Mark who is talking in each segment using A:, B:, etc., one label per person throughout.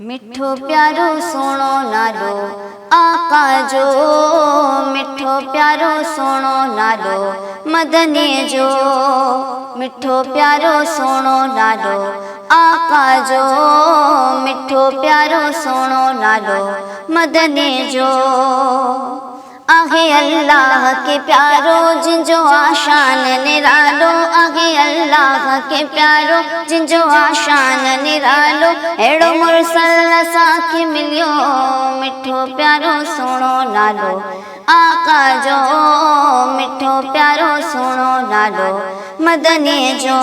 A: मिठो प्यारो सोनो नालो आका जो, मिठो प्यारो सोनो नालो मदनी जो, मिठो प्यारो सोनो नालो आका जो, मिठो प्यारो सोनो नालो मदनी जो। आगे अल्लाह के प्यारो जिंजो आशान निरालो, आगे अल्लाह के प्यारो जिंजो आशान निरालो, एड़ो मुरसल साखे मिलियो मिठो प्यारो सोनो नालो आका जो, मिठो प्यारो सोनो नालो मदनी जो।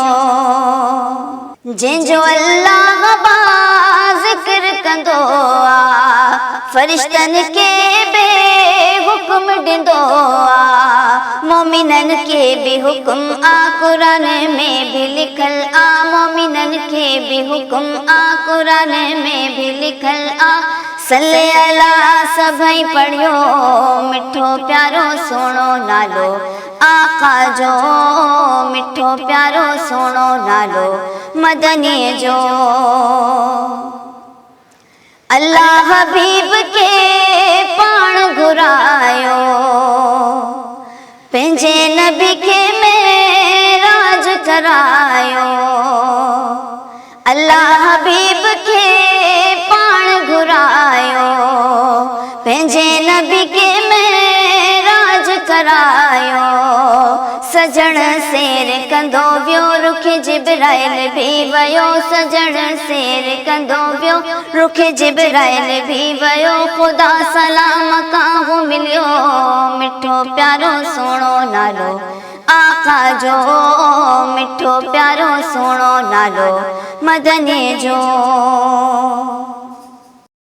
A: जिंजो अल्लाह बा जिक्र कंदो आ, फरिश्तन के हुक्म डिंदो आ, मोमिनन के भी हुक्म आ, कुरान में भी लिखल आ, मोमिनन के भी हुक्म आ, कुरान में भी लिखल आ। सल्ले अला सभई पढ़ियो मिठो प्यारो सोनो नालो आका जो, मिठो प्यारो सोनो नालो मदनी जो। अल्लाह हबीब के पाण घुरायो, पंहिंजे नबी के मेराज करायो। अल्लाह हबीब के पाण घुरायो, पंहिंजे नबी के मेराज करायो। सजण सेर कंदो वियो रुखे जिब्राइल भी वयो, सजण सेर कंदो वियो रुखे जिब्राइल भी वयो। खुदा सलाम काहू मिलियो मिठो प्यारो सोनो नालो आका जो, मिठो प्यारो सोनो नालो मदनी जो।